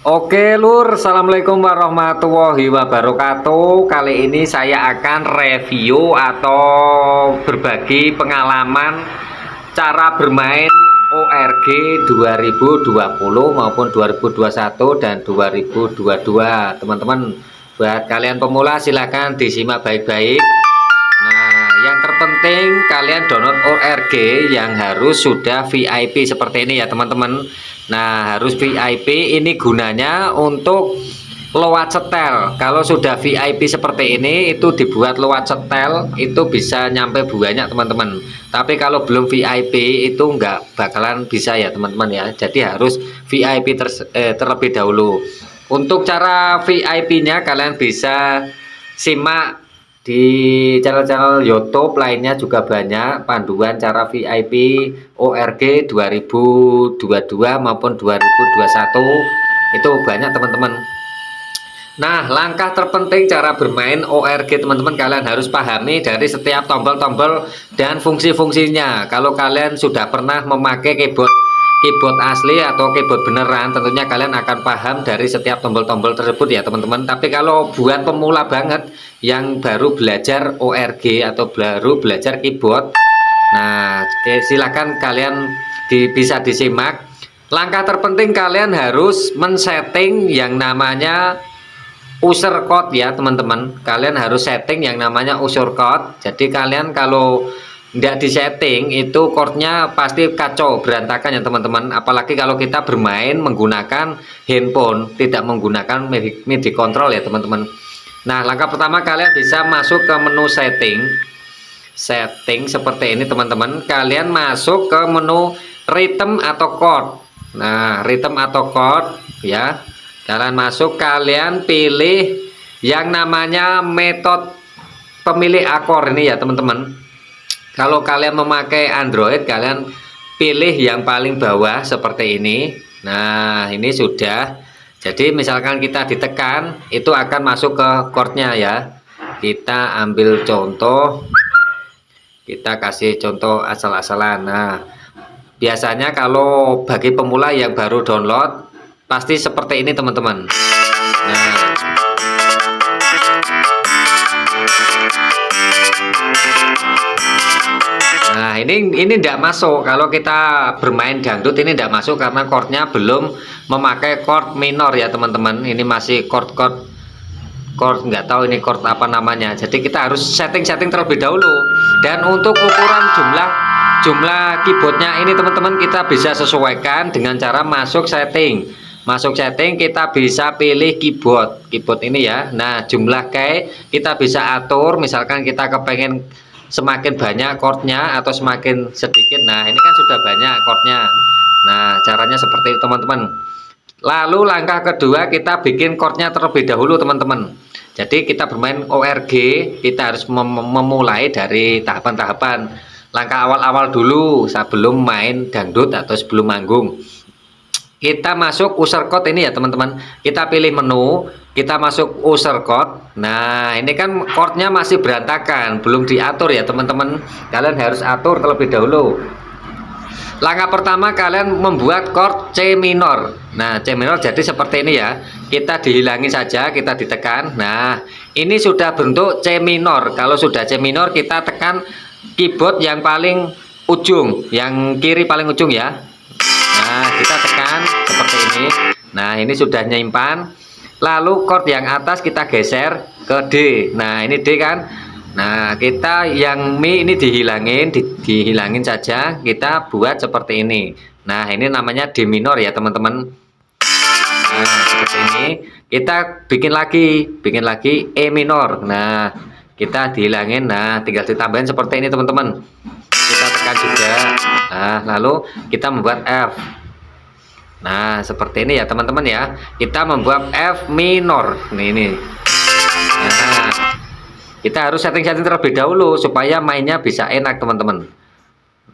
Oke Lur, Assalamualaikum warahmatullahi wabarakatuh. Kali ini saya akan review atau berbagi pengalaman cara bermain ORG 2020 maupun 2021 dan 2022. Teman-teman, buat kalian pemula silahkan disimak baik-baik. Nah, yang terpenting kalian download ORG yang harus sudah VIP seperti ini ya teman-teman. Nah, harus VIP, ini gunanya untuk lewat setel. Kalau sudah VIP seperti ini itu dibuat lewat setel itu bisa nyampe banyak teman-teman. Tapi kalau belum VIP itu enggak bakalan bisa ya teman-teman ya. Jadi harus VIP terlebih dahulu. Untuk cara VIP-nya kalian bisa simak di channel-channel YouTube lainnya, juga banyak panduan cara VIP ORG 2022 maupun 2021 itu banyak teman-teman. Nah, langkah terpenting cara bermain ORG teman-teman, kalian harus pahami dari setiap tombol-tombol dan fungsi-fungsinya. Kalau kalian sudah pernah memakai keyboard asli atau keyboard beneran, tentunya kalian akan paham dari setiap tombol-tombol tersebut ya teman-teman. Tapi kalau buat pemula banget yang baru belajar ORG atau baru belajar keyboard, nah silakan kalian bisa disimak. Langkah terpenting kalian harus men-setting yang namanya user code ya teman-teman. Kalian harus setting yang namanya user code. Jadi kalian kalau tidak disetting itu chordnya pasti kacau berantakan ya teman-teman. Apalagi kalau kita bermain menggunakan handphone, tidak menggunakan MIDI control ya teman-teman. Nah, langkah pertama kalian bisa masuk ke menu setting seperti ini teman-teman. Kalian masuk ke menu rhythm atau chord. Nah, rhythm atau chord ya, kalian masuk, kalian pilih yang namanya metode pemilih akor ini ya teman-teman. Kalau kalian memakai Android, kalian pilih yang paling bawah seperti ini. Nah, ini sudah. Jadi misalkan kita ditekan, itu akan masuk ke chordnya ya. Kita ambil contoh, kita kasih contoh asal-asalan. Nah, biasanya kalau bagi pemula yang baru download, pasti seperti ini teman-teman. Nah, ini tidak masuk. Kalau kita bermain dangdut ini tidak masuk karena chordnya belum memakai chord minor ya teman-teman. Ini masih chord nggak tahu ini chord apa namanya. Jadi kita harus setting terlebih dahulu. Dan untuk ukuran jumlah keyboardnya ini teman-teman, kita bisa sesuaikan dengan cara masuk setting. Masuk setting, kita bisa pilih keyboard ini ya. Nah, jumlah key kita bisa atur. Misalkan kita kepengen semakin banyak chordnya atau semakin sedikit. Nah, ini kan sudah banyak chordnya. Nah, caranya seperti itu teman-teman. Lalu langkah kedua, kita bikin chordnya terlebih dahulu teman-teman. Jadi kita bermain ORG, kita harus memulai dari tahapan-tahapan. Langkah awal-awal dulu sebelum main dangdut atau sebelum manggung. Kita masuk user code ini ya teman-teman. Kita pilih menu, kita masuk user code. Nah, ini kan chordnya masih berantakan, belum diatur ya teman-teman. Kalian harus atur terlebih dahulu. Langkah pertama, kalian membuat chord C minor. Nah, C minor jadi seperti ini ya. Kita dihilangin saja, kita ditekan. Nah, ini sudah bentuk C minor. Kalau sudah C minor, kita tekan keyboard yang paling ujung, yang kiri paling ujung ya. Nah, kita tekan seperti ini. Nah, ini sudah nyimpan. Lalu chord yang atas kita geser ke D. Nah, ini D kan. Nah, kita yang Mi ini dihilangin saja. Kita buat seperti ini. Nah, ini namanya D minor ya teman-teman. Nah, seperti ini. Kita bikin lagi E minor. Nah, kita dihilangin. Nah, tinggal ditambahin seperti ini teman-teman. Kita tekan juga. Nah, lalu kita membuat F. Nah, seperti ini ya teman-teman ya. Kita membuat F minor. Ini. Nah, kita harus setting terlebih dahulu supaya mainnya bisa enak teman-teman.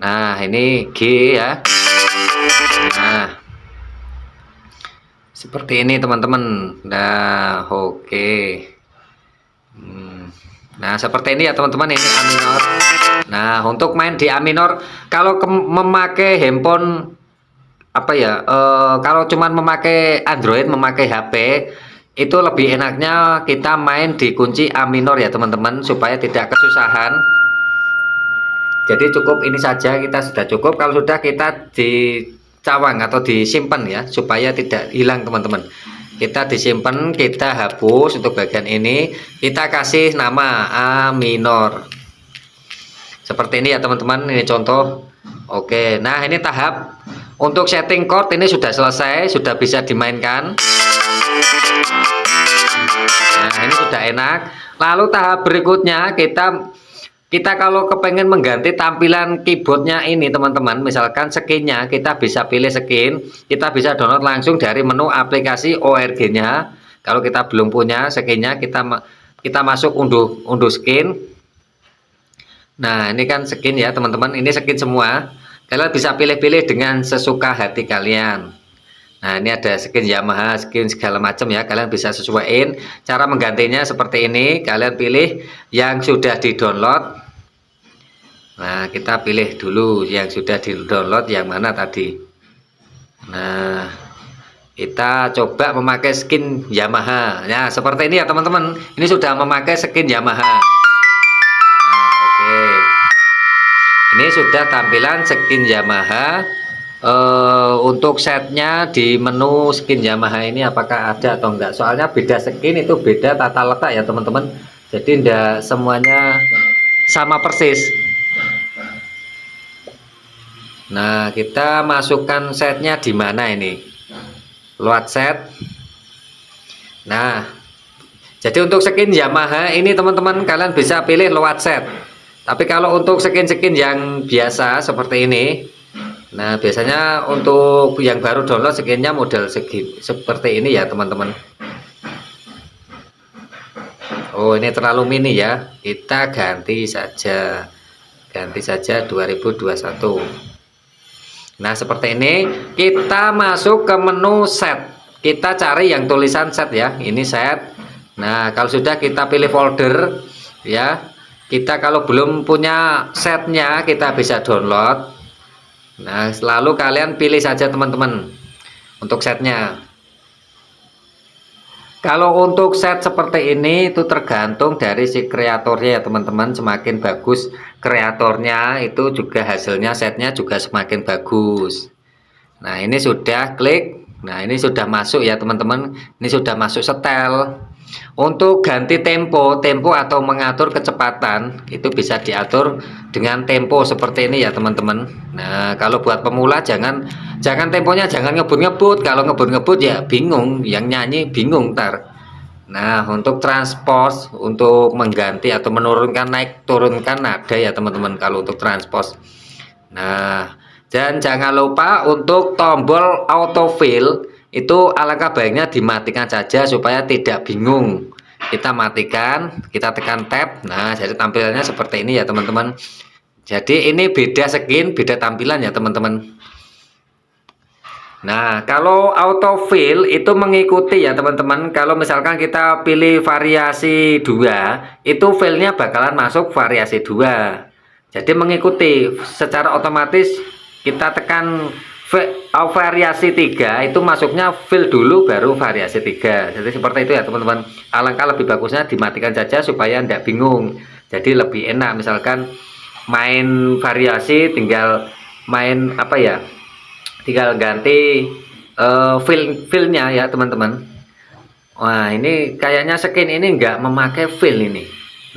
Nah, ini G ya. Nah, seperti ini teman-teman. Nah, oke. Nah, seperti ini ya teman-teman, ini A minor. Nah, untuk main di A minor, kalau memakai handphone apa ya, kalau cuman memakai Android, memakai HP, itu lebih enaknya kita main di kunci A minor ya teman-teman, supaya tidak kesusahan. Jadi cukup ini saja, kita sudah cukup. Kalau sudah, kita dicawang atau disimpan ya, supaya tidak hilang teman-teman. Kita disimpan, kita hapus untuk bagian ini, kita kasih nama A minor seperti ini ya teman-teman. Ini contoh. Oke, nah ini tahap untuk setting chord ini sudah selesai, sudah bisa dimainkan. Nah ini sudah enak. Lalu tahap berikutnya, kita kalau kepengen mengganti tampilan keyboardnya ini teman-teman, misalkan skinnya, kita bisa pilih skin, kita bisa download langsung dari menu aplikasi ORG nya. Kalau kita belum punya skinnya, kita masuk unduh skin. Nah ini kan skin ya teman-teman, ini skin semua, kalian bisa pilih-pilih dengan sesuka hati kalian. Nah ini ada skin Yamaha, skin segala macam ya, kalian bisa sesuaiin. Cara menggantinya seperti ini, kalian pilih yang sudah di download. Nah kita pilih dulu yang sudah di download yang mana tadi. Nah kita coba memakai skin Yamaha. Nah seperti ini ya teman-teman, ini sudah memakai skin Yamaha. Nah, oke, ini sudah tampilan skin Yamaha. Untuk setnya di menu skin Yamaha ini apakah ada atau enggak, soalnya beda skin itu beda tata letak ya teman-teman, jadi enggak semuanya sama persis. Nah kita masukkan setnya di mana ini, load set. Nah jadi untuk skin Yamaha ini teman-teman, kalian bisa pilih load set. Tapi kalau untuk skin-skin yang biasa seperti ini, nah biasanya untuk yang baru download skinnya model seperti ini ya teman-teman. Oh ini terlalu mini ya, kita ganti saja 2021. Nah seperti ini, kita masuk ke menu set, kita cari yang tulisan set ya, ini set. Nah kalau sudah, kita pilih folder ya. Kita kalau belum punya setnya, kita bisa download. Nah lalu kalian pilih saja teman-teman untuk setnya. Kalau untuk set seperti ini itu tergantung dari si kreatornya ya teman-teman, semakin bagus kreatornya itu juga hasilnya setnya juga semakin bagus. Nah ini sudah klik, nah ini sudah masuk ya teman-teman, ini sudah masuk setel. Untuk ganti tempo atau mengatur kecepatan itu bisa diatur dengan tempo seperti ini ya teman-teman. Nah kalau buat pemula jangan temponya jangan ngebut-ngebut, kalau ngebut-ngebut ya bingung, yang nyanyi bingung ntar. Nah untuk transpose, untuk mengganti atau menurunkan naik turunkan nada ya teman-teman kalau untuk transpose. Nah dan jangan lupa untuk tombol autofill itu alangkah baiknya dimatikan saja supaya tidak bingung. Kita matikan, kita tekan tab. Nah jadi tampilannya seperti ini ya teman-teman. Jadi ini beda skin, beda tampilan ya teman-teman. Nah kalau autofill itu mengikuti ya teman-teman, kalau misalkan kita pilih variasi 2 itu fillnya bakalan masuk variasi 2. Jadi mengikuti secara otomatis, kita tekan variasi 3 itu masuknya fill dulu baru variasi 3. Jadi seperti itu ya teman-teman. Alangkah lebih bagusnya dimatikan saja supaya tidak bingung, jadi lebih enak. Misalkan main variasi tinggal main apa ya, tinggal ganti fillnya ya teman-teman. Wah ini kayaknya skin ini enggak memakai fill ini.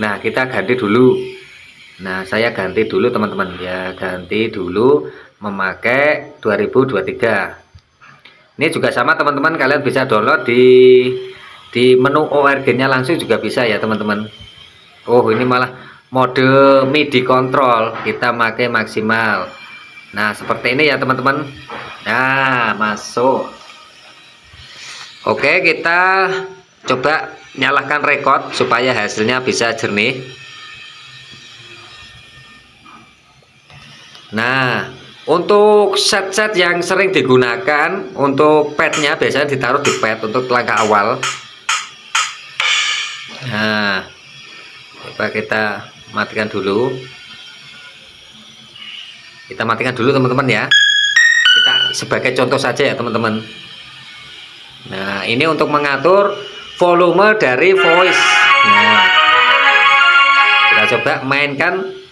Nah kita ganti dulu. Nah saya ganti dulu teman-teman ya, ganti dulu memakai 2023. Ini juga sama teman-teman, kalian bisa download di menu ORG nya langsung juga bisa ya teman-teman. Oh ini malah mode MIDI control, kita pakai maksimal. Nah seperti ini ya teman-teman. Nah masuk. Oke kita coba nyalakan record supaya hasilnya bisa jernih. Nah untuk set-set yang sering digunakan untuk padnya biasanya ditaruh di pad untuk langkah awal. Nah coba kita matikan dulu, teman-teman ya. sebagai contoh saja ya teman-teman. Nah, ini untuk mengatur volume dari voice. Nah, kita coba mainkan.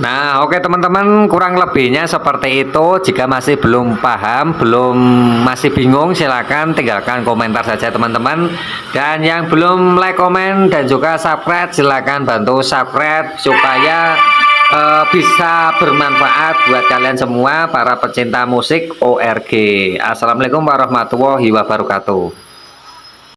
Nah, oke teman-teman, kurang lebihnya seperti itu. Jika masih belum paham, masih bingung, silakan tinggalkan komentar saja teman-teman. Dan yang belum like, komen, dan juga subscribe, silakan bantu subscribe supaya bisa bermanfaat buat kalian semua para pecinta musik ORG. Assalamualaikum warahmatullahi wabarakatuh.